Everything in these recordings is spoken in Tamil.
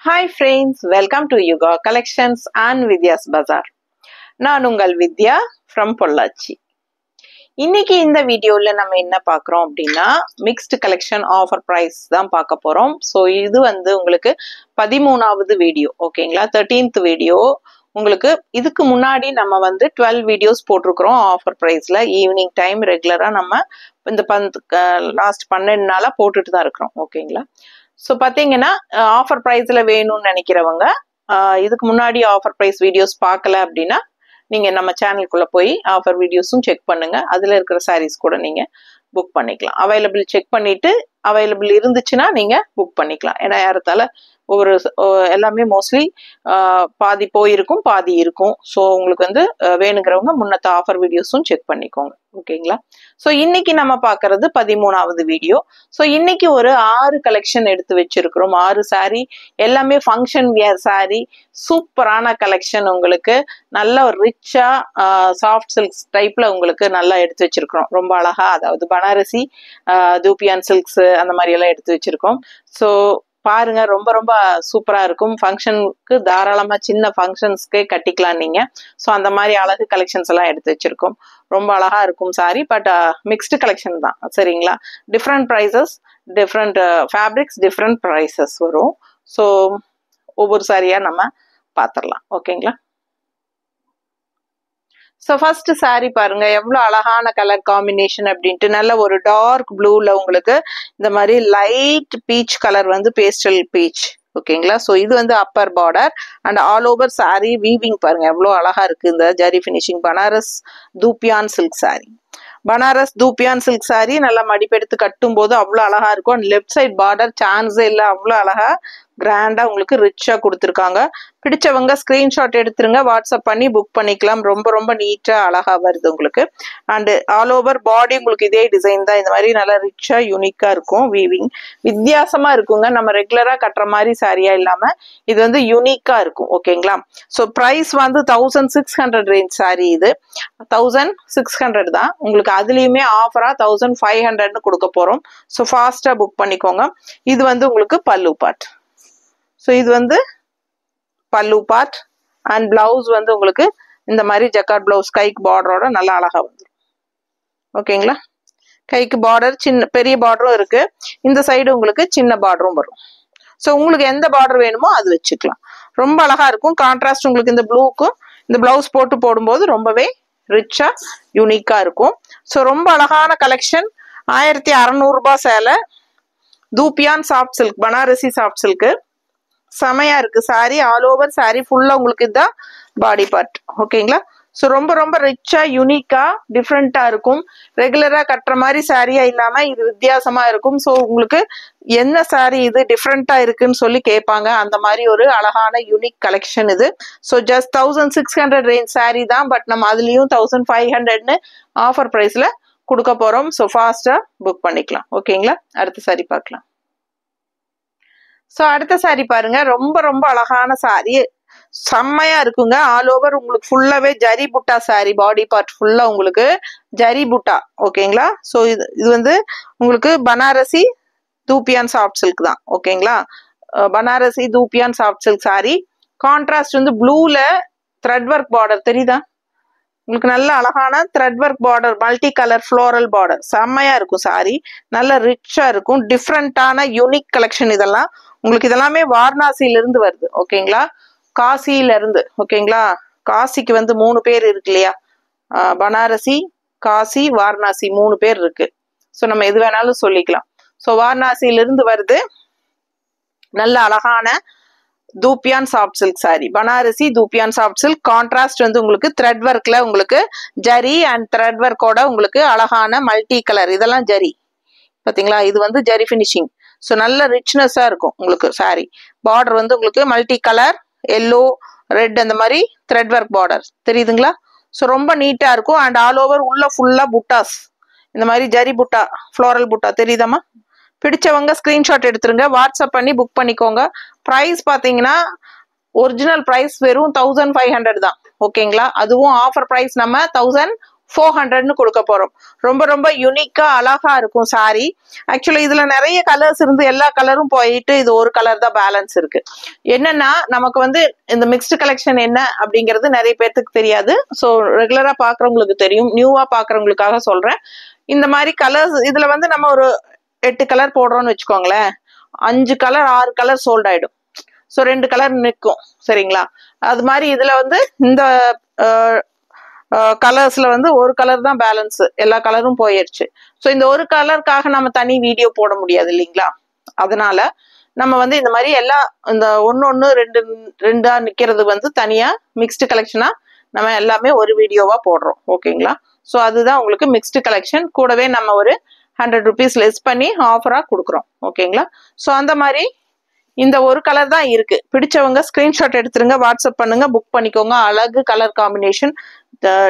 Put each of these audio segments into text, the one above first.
Hi friends, welcome to Yuga Collections and Vidya's Bazaar. நான் உங்கள் வித்யா from பொள்ளாச்சி. இன்னைக்கு இந்த வீடியோல நம்ம என்ன பார்க்கறோம் அப்படினா mixed collection offer price தான் பார்க்க போறோம். சோ இது வந்து உங்களுக்கு 13வது வீடியோ, ஓகேங்களா? 13th video. உங்களுக்கு இதுக்கு முன்னாடி நம்ம வந்து 12 வீடியோஸ் போட்டுருக்கோம் ஆஃபர் பிரைஸ்ல. ஈவினிங் டைம் ரெகுலரா நம்ம இந்த லாஸ்ட் 12 நாளா போட்டுட்டு தான் இருக்கோம், ஓகேங்களா? ஸோ பார்த்தீங்கன்னா ஆஃபர் ப்ரைஸில் வேணும்னு நினைக்கிறவங்க இதுக்கு முன்னாடி ஆஃபர் ப்ரைஸ் வீடியோஸ் பார்க்கல அப்படின்னா நீங்கள் நம்ம சேனலுக்குள்ளே போய் ஆஃபர் வீடியோஸும் செக் பண்ணுங்கள். அதில் இருக்கிற சாரீஸ் கூட நீங்கள் புக் பண்ணிக்கலாம். அவைலபிள் செக் பண்ணிவிட்டு அவைலபிள் இருந்துச்சுன்னா நீங்கள் புக் பண்ணிக்கலாம். ஏன்னா யாரத்தால ஒவ்வொரு எல்லாமே மோஸ்ட்லி பாதி போயிருக்கும், பாதி இருக்கும். ஸோ உங்களுக்கு வந்து வேணுங்கிறவங்க முன்னத்த ஆஃபர் வீடியோஸும் செக் பண்ணிக்கோங்க, ஓகேங்களா? ஸோ இன்னைக்கு நம்ம பார்க்கறது 13வது வீடியோ. ஸோ இன்னைக்கு ஒரு 6 கலெக்ஷன் எடுத்து வச்சிருக்கிறோம். 6 சாரீ எல்லாமே ஃபங்க்ஷன் வியர் சாரீ, சூப்பரான கலெக்ஷன். உங்களுக்கு நல்ல ஒரு ரிச்சா சாஃப்ட் சில்க்ஸ் டைப்ல உங்களுக்கு நல்லா எடுத்து வச்சிருக்கிறோம். ரொம்ப அழகா, அதாவது பனாரசி, தூபியான் சில்க்ஸ் அந்த மாதிரி எல்லாம் எடுத்து வச்சிருக்கோம். ஸோ பாருங்க, ரொம்ப ரொம்ப சூப்பரா இருக்கும். ஃபங்க்ஷனுக்கு தாராளமா சின்ன ஃபங்க்ஷன்ஸ்க்கே கட்டிக்கலாம் நீங்க. ஸோ அந்த மாதிரி அழகு கலெக்ஷன்ஸ் எல்லாம் எடுத்து வச்சிருக்கோம். ரொம்ப அழகா இருக்கும் சாரி. பட் மிக்ஸ்டு கலெக்ஷன் தான், சரிங்களா? Different prices, different fabrics, different prices வரும். ஸோ ஒவ்வொரு சாரியா நம்ம பார்த்துடலாம், ஓகேங்களா? ஸோ ஃபர்ஸ்ட் சாரீ பாருங்க, எவ்வளோ அழகான கலர் காம்பினேஷன் அப்படின்ட்டு. நல்ல ஒரு டார்க் ப்ளூல உங்களுக்கு இந்த மாதிரி லைட் பீச் கலர் வந்து பேஸ்டல் பீச், ஓகேங்களா? ஸோ இது வந்து upper border and all over sari weaving பாருங்க எவ்வளோ அழகா இருக்கு. இந்த zari finishing Banaras dupion silk sari, Banaras dupion silk sari நல்லா மடிப்பெடுத்து கட்டும் போது அவ்வளோ அழகா இருக்கும். அண்ட் லெஃப்ட் சைட் பார்டர் சான்ஸே இல்லை, அவ்வளோ அழகா கிராண்டா உங்களுக்கு ரிச்சா கொடுத்துருக்காங்க. பிடிச்சவங்க ஸ்கிரீன்ஷாட் எடுத்துருங்க, வாட்ஸ்அப் பண்ணி புக் பண்ணிக்கலாம். ரொம்ப ரொம்ப நீட்டா அழகா வருது உங்களுக்கு. அண்ட் ஆல் ஓவர் பாடி உங்களுக்கு இதே டிசைன் தான். இந்த மாதிரி நல்லா ரிச்சா யூனிக்கா இருக்கும். வீவிங் வித்தியாசமா இருக்குங்க. நம்ம ரெகுலரா கட்டுற மாதிரி சாரியா இல்லாம இது வந்து யூனிக்கா இருக்கும், ஓகேங்களா? ஸோ ப்ரைஸ் வந்து 1600 ரேஞ்ச் சாரி. இது 1600 தான். உங்களுக்கு அதுலயுமே ஆஃபரா 1500 கொடுக்க போறோம். ஸோ ஃபாஸ்டா புக் பண்ணிக்கோங்க. இது வந்து உங்களுக்கு பல்லு பார்ட். ஸோ இது வந்து பல்லு பார்ட் அண்ட் பிளவுஸ் வந்து உங்களுக்கு இந்த மாதிரி ஜக்கார்ட் பிளவுஸ் கைக்கு பார்டரோட நல்லா அழகா வந்துடும், ஓகேங்களா? கைக்கு பார்டர் சின்ன பெரிய பார்டரும் இருக்கு, இந்த சைடு உங்களுக்கு சின்ன பார்டரும் வரும். ஸோ உங்களுக்கு எந்த பார்டர் வேணுமோ அது வச்சுக்கலாம். ரொம்ப அழகா இருக்கும். கான்ட்ராஸ்ட் உங்களுக்கு இந்த ப்ளூக்கும் இந்த பிளவுஸ் போட்டு போடும்போது ரொம்பவே ரிச்சா யூனிக்கா இருக்கும். ஸோ ரொம்ப அழகான கலெக்ஷன். 1600 ரூபாய் சேலை. Dupion soft silk, Banarasi soft silk செமையா இருக்கு சாரி. ஆல் ஓவர் சாரி ஃபுல்லா உங்களுக்கு இதுதான் பாடி பார்ட், ஓகேங்களா? ஸோ ரொம்ப ரொம்ப ரிச்சா யூனிக்கா டிஃப்ரெண்டா இருக்கும். ரெகுலரா கட்டுற மாதிரி சாரியா இல்லாம இது வித்தியாசமா இருக்கும். ஸோ உங்களுக்கு என்ன சாரி இது டிஃப்ரெண்டா இருக்குன்னு சொல்லி கேட்பாங்க. அந்த மாதிரி ஒரு அழகான யூனிக் கலெக்ஷன் இது. ஸோ ஜஸ்ட் 1600 ரேஞ்ச் சாரி தான். பட் நம்ம அதுலயும் 1500ன்னு ஆஃபர் பிரைஸ்ல கொடுக்க போறோம். ஸோ ஃபாஸ்டா புக் பண்ணிக்கலாம், ஓகேங்களா? அடுத்த சாரி பார்க்கலாம். ஸோ அடுத்த சாரி பாருங்க, ரொம்ப ரொம்ப அழகான சாரி, செம்மையா இருக்குங்க. ஆல் ஓவர் உங்களுக்கு ஃபுல்லாவே ஜரி புட்டா சாரி. பாடி பார்ட் ஃபுல்லா உங்களுக்கு ஜரி புட்டா, ஓகேங்களா? ஸோ இது வந்து உங்களுக்கு பனாரசி தூபியான் சாஃப்ட் சில்க் தான், ஓகேங்களா? Banarasi dupion soft silk sari. Contrast வந்து ப்ளூல த்ரெட் ஒர்க் பார்டர் தெரியுதா உங்களுக்கு? நல்ல அழகான thread work border, multi colour floral border, செம்மையா இருக்கும் சாரி. நல்ல ரிச்சா இருக்கும். டிஃப்ரெண்டான யூனிக் கலெக்ஷன் இதெல்லாம். உங்களுக்கு இதெல்லாமே வாரணாசியில இருந்து வருது, ஓகேங்களா? காசியில இருந்து, ஓகேங்களா? காசிக்கு வந்து 3 பேர் இருக்கு இல்லையா? பனாரசி, காசி, வாரணாசி 3 பேர் இருக்கு. ஸோ நம்ம எது வேணாலும் சொல்லிக்கலாம். ஸோ வாரணாசியில இருந்து வருது. நல்ல அழகான dupion soft silk sari, Banarasi dupion soft silk. Contrast வந்து உங்களுக்கு த்ரெட் ஒர்க்ல உங்களுக்கு ஜரி அண்ட் த்ரெட் ஒர்க்கோட உங்களுக்கு அழகான மல்டி கலர், இதெல்லாம் ஜரி பாத்தீங்களா? இது வந்து ஜரி ஃபினிஷிங். ஸோ நல்ல ரிச்னஸா இருக்கும் உங்களுக்கு சாரி. பார்டர் வந்து உங்களுக்கு மல்டி கலர், எல்லோ, ரெட், அந்த மாதிரி த்ரெட் ஒர்க் பார்டர் தெரியுதுங்களா? ஸோ ரொம்ப நீட்டா இருக்கும். அண்ட் ஆல் ஓவர் உள்ள ஃபுல்லா புட்டாஸ், இந்த மாதிரி ஜரி புட்டா, ஃப்ளோரல் புட்டா தெரியுதாமா? பிடிச்சவங்க ஸ்கிரீன்ஷாட் எடுத்துருங்க, வாட்ஸ்அப் பண்ணி புக் பண்ணிக்கோங்க. ப்ரைஸ் பாத்தீங்கன்னா ஒரிஜினல் ப்ரைஸ் வெறும் 1500 தான், ஓகேங்களா? அதுவும் ஆஃபர் ப்ரைஸ் நம்ம 400ன்னு கொடுக்க போறோம். ரொம்ப ரொம்ப யூனிக்கா அழகா இருக்கும் சாரி. ஆக்சுவலி இதுல நிறைய கலர்ஸ் இருந்து எல்லா கலரும் போயிட்டு இது ஒரு கலர் தான் பேலன்ஸ் இருக்கு. என்னன்னா நமக்கு வந்து இந்த மிக்ஸ்டு கலெக்ஷன் என்ன அப்படிங்கிறது நிறைய பேர்த்துக்கு தெரியாது. ஸோ ரெகுலரா பாக்குறவங்களுக்கு தெரியும், நியூவா பாக்குறவங்களுக்காக சொல்றேன். இந்த மாதிரி கலர்ஸ் இதுல வந்து நம்ம ஒரு 8 கலர் போடுறோம்னு வச்சுக்கோங்களேன், 5 கலர் 6 கலர் சோல்ட் ஆயிடும். ஸோ 2 கலர் நிற்கும். சரிங்களா? அது மாதிரி இதுல வந்து இந்த கலர்ஸ்ல வந்து ஒரு கலர் தான் பேலன்ஸ், எல்லா கலரும் போயிடுச்சு. ஸோ இந்த ஒரு கலருக்காக நம்ம தனி வீடியோ போட முடியாது இல்லைங்களா? அதனால நம்ம வந்து இந்த மாதிரி எல்லா இந்த ஒன்னு ரெண்டா நிக்கிறது வந்து தனியா மிக்ஸ்டு கலெக்ஷனா நம்ம எல்லாமே ஒரு வீடியோவா போடுறோம். ஓகேங்களா? ஸோ அதுதான் உங்களுக்கு மிக்ஸ்டு கலெக்ஷன். கூடவே நம்ம ஒரு 100 rupees லெஸ் பண்ணி ஆஃபரா கொடுக்குறோம். ஓகேங்களா? ஸோ அந்த மாதிரி இந்த ஒரு கலர் தான் இருக்கு. பிடிச்சவங்க ஸ்கிரீன்ஷாட் எடுத்துருங்க, வாட்ஸ்அப் பண்ணுங்க, புக் பண்ணிக்கோங்க. அழகு கலர் காம்பினேஷன்,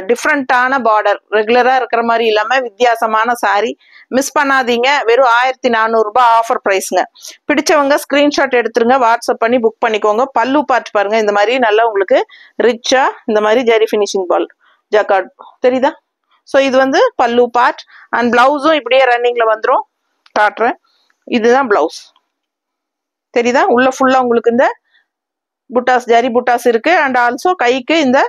டிஃப்ரெண்டான பார்டர், ரெகுலரா இருக்கிற மாதிரி இல்லாம வித்தியாசமான சாரி. மிஸ் பண்ணாதீங்க. வெறும் 1400 ரூபாய் ஆஃபர் பிரைஸ்ங்க. பிடிச்சவங்க ஸ்கிரீன்ஷாட் எடுத்துருங்க, வாட்ஸ்அப் பண்ணி புக் பண்ணிக்கோங்க. பல்லு பார்ட் பாருங்க, இந்த மாதிரி நல்லா உங்களுக்கு ரிச்சா இந்த மாதிரி ஜெரி ஃபினிஷிங் பால் ஜக்கார்ட் தெரியுதா? ஸோ இது வந்து பல்லு பார்ட். அண்ட் பிளவுஸும் இப்படியே ரன்னிங்ல வந்துடும், காட்டுறேன். இதுதான் பிளவுஸ், தெரியுதா? உள்ள ஃபுல்லா உங்களுக்கு இந்த புட்டாஸ், ஜரி புட்டாஸ் இருக்கு. அண்ட் ஆல்சோ கைக்கு இந்த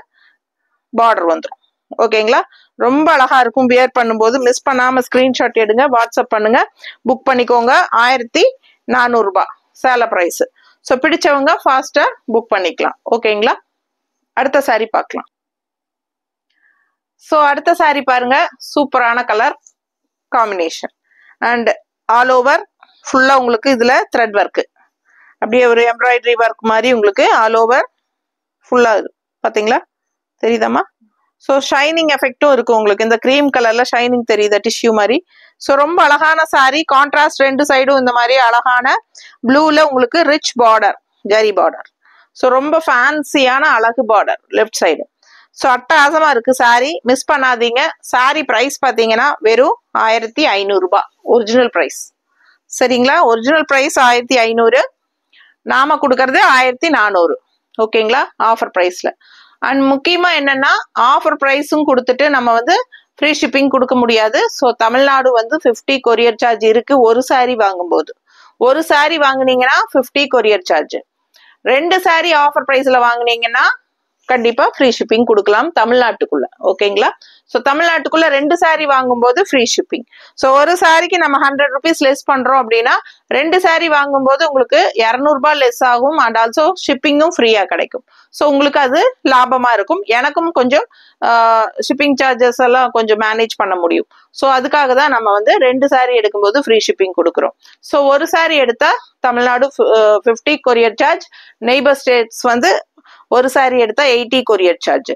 பார்டர் வந்துடும். ஓகேங்களா? ரொம்ப அழகா இருக்கும் வியர் பண்ணும்போது. மிஸ் பண்ணாம ஸ்கிரீன்ஷாட் எடுங்க, வாட்ஸ்அப் பண்ணுங்க, புக் பண்ணிக்கோங்க. 1400 ரூபாய் சேல பிரைஸ். ஸோ பிடிச்சவங்க ஃபாஸ்டா புக் பண்ணிக்கலாம். ஓகேங்களா? அடுத்த சாரி பார்க்கலாம். ஸோ அடுத்த சாரி பாருங்க, சூப்பரான colour combination and all over ஃபுல்லா உங்களுக்கு இதுல த்ரெட் ஒர்க், அப்படியே ஒரு எம்ப்ராய்டரி ஒர்க் மாதிரி உங்களுக்கு ஆல் ஓவர் ஃபுல்லா பாத்தீங்களா? தெரியுதாமா? ஸோ ஷைனிங் எஃபெக்டும் இருக்கு உங்களுக்கு. இந்த கிரீம் கலர்ல ஷைனிங் தெரியுதா, டிஷ்யூ மாதிரி. ஸோ ரொம்ப அழகான சாரி. கான்ட்ராஸ்ட் ரெண்டு சைடும் இந்த மாதிரி அழகான ப்ளூல உங்களுக்கு rich border, zari border. So ரொம்ப ஃபேன்சியான அழகு பார்டர் லெஃப்ட் சைடு. ஸோ அட்டகாசமா இருக்கு சாரி. மிஸ் பண்ணாதீங்க. சாரி பிரைஸ் பாத்தீங்கன்னா வெறும் 1500 ரூபாய் ஒரிஜினல் பிரைஸ். சரிங்களா? ஒரிஜினல் பிரைஸ் 1500, நாம கொடுக்கறது 1400. ஓகேங்களா? ஆஃபர் பிரைஸ்ல. அண்ட் முக்கியமா என்னன்னா ஆஃபர் பிரைஸும் கொடுத்துட்டு நம்ம வந்து ஃப்ரீ ஷிப்பிங் கொடுக்க முடியாது. ஸோ தமிழ்நாடு வந்து 50 கொரியர் சார்ஜ் இருக்கு ஒரு சாரி வாங்கும்போது. ஒரு சாரி வாங்குனீங்கன்னா 50 கொரியர் சார்ஜ். 2 சாரி ஆஃபர் பிரைஸ்ல வாங்குனீங்கன்னா கண்டிப்பா ஃப்ரீ ஷிப்பிங் கொடுக்கலாம் தமிழ்நாட்டுக்குள்ள. ஓகேங்களா? ஸோ தமிழ்நாட்டுக்குள்ள 2 சாரி வாங்கும்போது ஃப்ரீ ஷிப்பிங். ஸோ ஒரு சாரிக்கு நம்ம 100 rupees லெஸ் பண்றோம் அப்படின்னா 2 சாரி வாங்கும்போது உங்களுக்கு 200 ரூபாய் லெஸ் ஆகும். அண்ட் ஆல்சோ ஷிப்பிங்கும் ஃப்ரீயா கிடைக்கும். ஸோ உங்களுக்கு அது லாபமா இருக்கும். எனக்கும் கொஞ்சம் ஷிப்பிங் சார்ஜஸ் எல்லாம் கொஞ்சம் மேனேஜ் பண்ண முடியும். ஸோ அதுக்காக தான் நம்ம வந்து 2 சாரி எடுக்கும்போது ஃப்ரீ ஷிப்பிங் கொடுக்குறோம். ஸோ ஒரு சாரி எடுத்தா Tamil Nadu 50 courier charge, neighbour states வந்து ஒரு சாரி எடுத்தா 80 கொரியர் சார்ஜ்.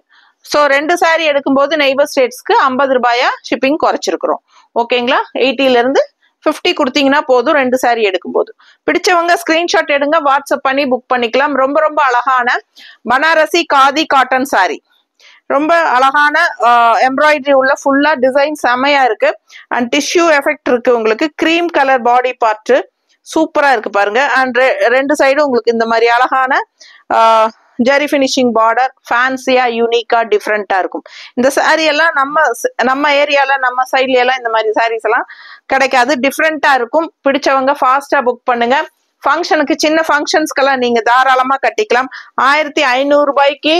ஸோ 2 சாரி எடுக்கும்போது நெய்பர் ஸ்டேட்ஸ்க்கு 50 ரூபாயா ஷிப்பிங் குறைச்சிருக்கிறோம். ஓகேங்களா? 80ல இருந்து 50 கொடுத்தீங்கன்னா போதும் 2 சாரி எடுக்கும்போது. பிடிச்சவங்க ஸ்கிரீன்ஷாட் எடுங்க, வாட்ஸ்அப் பண்ணி புக் பண்ணிக்கலாம். ரொம்ப ரொம்ப அழகான பனாரசி காதி காட்டன் சாரி. ரொம்ப அழகான எம்ப்ராய்டரி உள்ள ஃபுல்லா டிசைன் செமையா இருக்கு. அண்ட் டிஷ்யூ எஃபெக்ட் இருக்கு உங்களுக்கு. கிரீம் கலர் பாடி பார்ட் சூப்பரா இருக்கு பாருங்க. அண்ட் 2 சைடும் உங்களுக்கு இந்த மாதிரி அழகான ஜரி ஃபினிஷிங் பார்டர், ஃபேன்சியா யூனிக்கா டிஃப்ரெண்டா இருக்கும். இந்த சாரி எல்லாம் நம்ம ஏரியால நம்ம சைட்ல எல்லாம் இந்த மாதிரி சாரீஸ் எல்லாம் கிடைக்காது, டிஃப்ரெண்டா இருக்கும். பிடிச்சவங்க ஃபாஸ்டா புக் பண்ணுங்க. ஃபங்க்ஷனுக்கு, சின்ன ஃபங்க்ஷன்ஸ்க்கெல்லாம் நீங்க தாராளமா கட்டிக்கலாம். 1500 ரூபாய்க்கு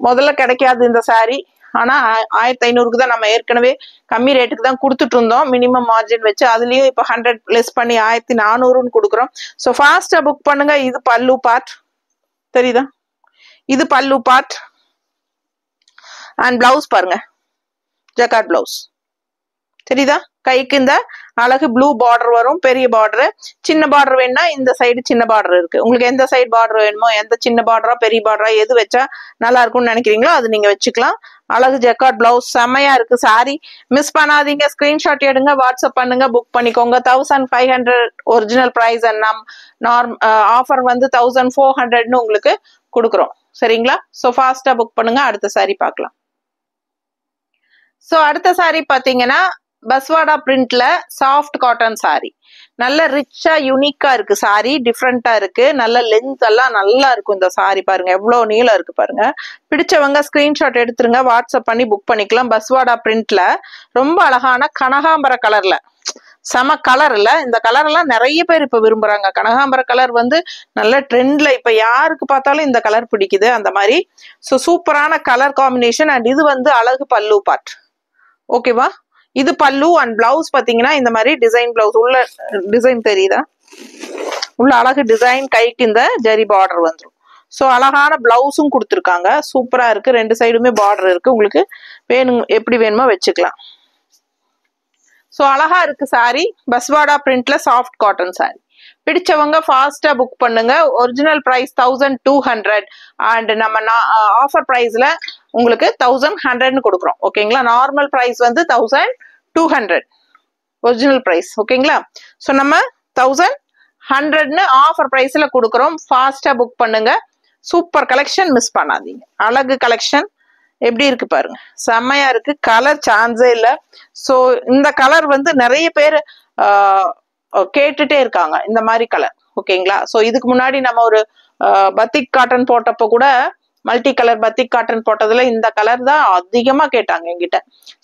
முதல்ல கிடைக்காது இந்த சாரி. ஆனா 1500க்கு தான் நம்ம ஏற்கனவே கம்மி ரேட்டுக்கு தான் கொடுத்துட்டு இருந்தோம், மினிமம் மார்ஜின் வச்சு. அதுலயும் இப்ப 100 லெஸ் பண்ணி 1400ன்னு கொடுக்குறோம். ஸோ ஃபாஸ்டா புக் பண்ணுங்க. இது பல்லு பார்ட், தெரியுதா? இது பல்லு பார்ட். அண்ட் பிளவுஸ் பாருங்க, ஜக்கார்ட் பிளவுஸ், தெரியுதா? கைக்கு இந்த அழகு ப்ளூ பார்டர் வரும், பெரிய பார்டர். சின்ன பார்டர் வேணும்னா இந்த சைடு சின்ன பார்டர் இருக்கு. உங்களுக்கு எந்த சைடு பார்டர் வேணுமோ, எந்த சின்ன பார்டரா பெரிய பார்டரா எது வச்சா நல்லா இருக்கும்னு நினைக்கிறீங்களோ அது நீங்க வச்சுக்கலாம். அழகு ஜக்கார்ட் பிளவுஸ் செம்மையா இருக்கு சாரி. மிஸ் பண்ணாதீங்க. ஸ்கிரீன்ஷாட் எடுங்க, வாட்ஸ்அப் பண்ணுங்க, புக் பண்ணிக்கோங்க. 1500 ஒரிஜினல் பிரைஸ் அண்ட் ஆஃபர் வந்து 1400ன்னு உங்களுக்கு கொடுக்குறோம். சரிங்களா? ஸோ ஃபாஸ்டா புக் பண்ணுங்க. அடுத்த சாரி பார்க்கலாம். ஸோ அடுத்த சாரி பாத்தீங்கன்னா பஸ்வாடா பிரிண்ட்ல சாஃப்ட் காட்டன் சாரி, நல்ல ரிச்சா யூனிக்கா இருக்கு சாரி, டிஃப்ரெண்டா இருக்கு, நல்ல லென்த் எல்லாம் நல்லா இருக்கும். இந்த சாரி பாருங்க எவ்வளவு நீளம் இருக்கு பாருங்க. பிடிச்சவங்க ஸ்கிரீன்ஷாட் எடுத்துருங்க, வாட்ஸ்அப் பண்ணி புக் பண்ணிக்கலாம். பஸ்வாடா பிரிண்ட்ல ரொம்ப அழகான கனகாம்பர கலர்ல, செம கலர் இல்ல, இந்த கலர் எல்லாம் நிறைய பேர் இப்ப விரும்புறாங்க. கனகாம்பர கலர் வந்து நல்ல ட்ரெண்ட்ல, இப்ப யாருக்கு பார்த்தாலும் இந்த கலர் பிடிக்குது அந்த மாதிரி. ஸோ சூப்பரான கலர் காம்பினேஷன். அண்ட் இது வந்து அழகு பல்லு பார்ட், ஓகேவா? இது பல்லு அண்ட் பிளவுஸ் பாத்தீங்கன்னா இந்த மாதிரி டிசைன் பிளவுஸ், உள்ள டிசைன் தெரியுதா, உள்ள அழகு டிசைன், கைக்கு இந்த ஜரி பார்டர் வந்துடும். ஸோ அழகான பிளவுஸும் கொடுத்துருக்காங்க, சூப்பரா இருக்கு. ரெண்டு சைடுமே பார்டர் இருக்கு, உங்களுக்கு வேணும் எப்படி வேணுமோ வச்சுக்கலாம். ஸோ அழகா இருக்கு சாரி, பஸ்வாடா பிரிண்ட்ல சாஃப்ட் காட்டன் சாரி. பிடிச்சவங்க ஃபாஸ்டா புக் பண்ணுங்க. ஒரிஜினல் பிரைஸ் 1200 அண்ட் நம்ம ஆஃபர் பிரைஸ்ல உங்களுக்கு 1100 கொடுக்குறோம், ஓகேங்களா? நார்மல் பிரைஸ் வந்து 1200 ஒரிஜினல் பிரைஸ், ஓகேங்களா? ஸோ நம்ம 1100 ஆஃபர் பிரைஸ்ல கொடுக்குறோம். ஃபாஸ்டா புக் பண்ணுங்க. சூப்பர் கலெக்ஷன், மிஸ் பண்ணாதீங்க. அழகு கலெக்ஷன் எப்படி இருக்கு பாருங்க, செம்மையா இருக்கு. கலர் சான்ஸே இல்ல. ஸோ இந்த கலர் வந்து நிறைய பேர் கேட்டுட்டே இருக்காங்க, இந்த மாதிரி கலர், ஓகேங்களா? ஸோ இதுக்கு முன்னாடி நம்ம ஒரு பத்திக் காட்டன் போட்டப்போ கூட, மல்டி கலர் பத்திக் காட்டன் போட்டதுல இந்த கலர் தான் அதிகமா கேட்டாங்க என்கிட்ட.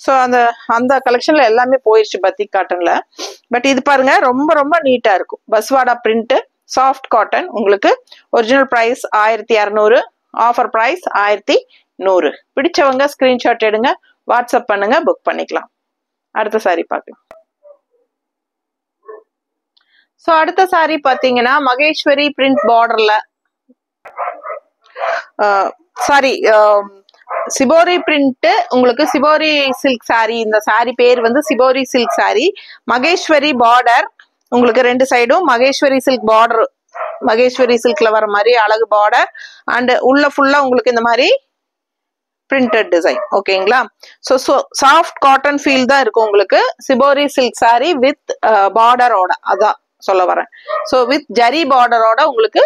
ஸோ அந்த கலெக்ஷன்ல எல்லாமே போயிடுச்சு பத்திக் காட்டன்ல. பட் இது பாருங்க ரொம்ப ரொம்ப நீட்டா இருக்கும். பஸ்வாடா பிரிண்ட் சாஃப்ட் காட்டன், உங்களுக்கு ஒரிஜினல் பிரைஸ் 1200, ஆஃபர் பிரைஸ் 1100. பிடிச்சவங்க ஸ்கிரீன்ஷாட் எடுங்க, வாட்ஸ்அப் பண்ணுங்க, புக் பண்ணிக்கலாம். அடுத்த சாரி பார்க்கலாம். ஸோ அடுத்த சாரி பாத்தீங்கன்னா மகேஸ்வரி பிரிண்ட் பார்டர்ல, சாரி சிபோரி பிரிண்ட், உங்களுக்கு சிபோரி சில்க் சாரி. இந்த சாரி பேர் வந்து shibori silk sari. Maheshwari border, உங்களுக்கு ரெண்டு சைடும் மகேஸ்வரி சில்க் பார்டர், மகேஸ்வரி சில்க்ல வர மாதிரி அழகு பார்டர். அண்ட் உள்ள ஃபுல்லா உங்களுக்கு இந்த மாதிரி பிரிண்டட் டிசைன், ஓகேங்களா? ஸோ சாஃப்ட் காட்டன் ஃபீல் தான் இருக்கும் உங்களுக்கு. சிபோரி சில்க் சாரி வித் பார்டரோட, அதான் சொல்ல வரேன். ஸோ வித் ஜரி பார்டரோட உங்களுக்கு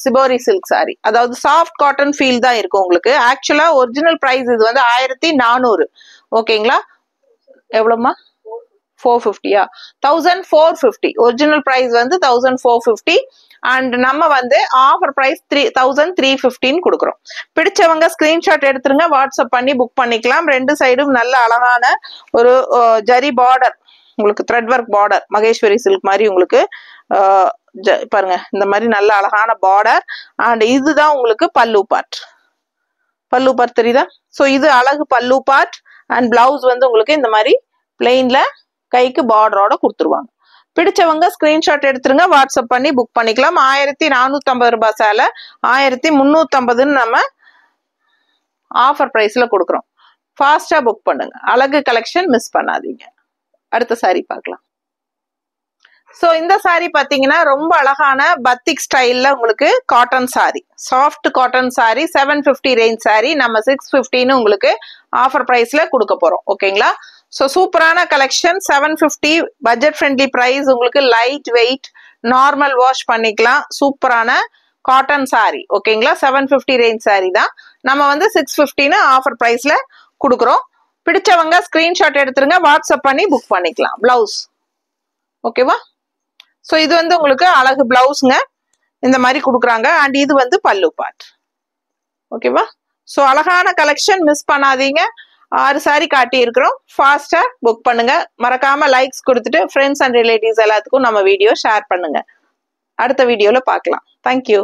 சிபோரி சில்க் சாரி, அதாவது சாஃப்ட் காட்டன் ஃபீல் தான் இருக்கும் உங்களுக்கு. ஆக்சுவலா ஒரிஜினல் பிரைஸ் இது வந்து 1400, ஓகேங்களா? எவ்வளவுமா? 450யா? 1450. ஒரிஜினல் பிரைஸ் வந்து 1450 அண்ட் நம்ம வந்து ஆஃபர் பிரைஸ் 1315 கொடுக்குறோம். பிடிச்சவங்க ஸ்கிரீன்ஷாட் எடுத்துருங்க, வாட்ஸ்அப் பண்ணி புக் பண்ணிக்கலாம். ரெண்டு சைடும் நல்ல அழகான ஒரு ஜரி பார்டர், உங்களுக்கு thread work border, Maheswari silk மாதிரி உங்களுக்கு பாருங்க இந்த மாதிரி நல்ல அழகான பார்டர். அண்ட் இதுதான் உங்களுக்கு பல்லு பார்ட், பல்லு பார்ட் தெரியுதா? ஸோ இது அழகு பல்லு பார்ட். அண்ட் பிளவுஸ் வந்து உங்களுக்கு இந்த மாதிரி பிளெயின்ல கைக்கு பார்டரோட கொடுத்துருவாங்க. பிடிச்சவங்க ஸ்கிரீன்ஷாட் எடுத்துருங்க, வாட்ஸ்அப் பண்ணி புக் பண்ணிக்கலாம். 1450 ரூபாய் சேலை 1350 நம்ம ஆஃபர் பிரைஸ்ல கொடுக்குறோம். ஃபாஸ்டா புக் பண்ணுங்க. அழகு கலெக்ஷன், மிஸ் பண்ணாதீங்க. அடுத்த சாரி பார்க்கலாம். ஸோ இந்த சாரி பாத்தீங்கன்னா ரொம்ப அழகான பத்திக் ஸ்டைல்ல உங்களுக்கு cotton sorry, soft cotton sorry, 750 range sorry நம்ம 650 உங்களுக்கு ஆஃபர் பிரைஸ்ல கொடுக்க போறோம், ஓகேங்களா? ஸோ சூப்பரான கலெக்ஷன், 750 பட்ஜெட் ஃப்ரெண்ட்லி பிரைஸ், உங்களுக்கு லைட் வெயிட், நார்மல் வாஷ் பண்ணிக்கலாம். சூப்பரான காட்டன் சாரி, ஓகேங்களா? 750 ரேஞ்ச் சாரி தான் நம்ம வந்து 650 ஆஃபர் பிரைஸ்ல கொடுக்குறோம். பிடிச்சவங்க ஸ்கிரீன்ஷாட் எடுத்துருங்க, வாட்ஸ்அப் பண்ணி புக் பண்ணிக்கலாம். பிளவுஸ், ஓகேவா? ஸோ இது வந்து உங்களுக்கு அழகு பிளவுஸ்ங்க, இந்த மாதிரி கொடுக்குறாங்க. அண்ட் இது வந்து பல்லு பார்ட், ஓகேவா? ஸோ அழகான கலெக்ஷன், மிஸ் பண்ணாதீங்க. 6 சாரி காட்டி இருக்கிறோம். ஃபாஸ்டா புக் பண்ணுங்க. மறக்காம லைக்ஸ் கொடுத்துட்டு ஃப்ரெண்ட்ஸ் அண்ட் ரிலேட்டிவ்ஸ் எல்லாத்துக்கும் நம்ம வீடியோ ஷேர் பண்ணுங்க. அடுத்த வீடியோல பார்க்கலாம். தேங்க்யூ.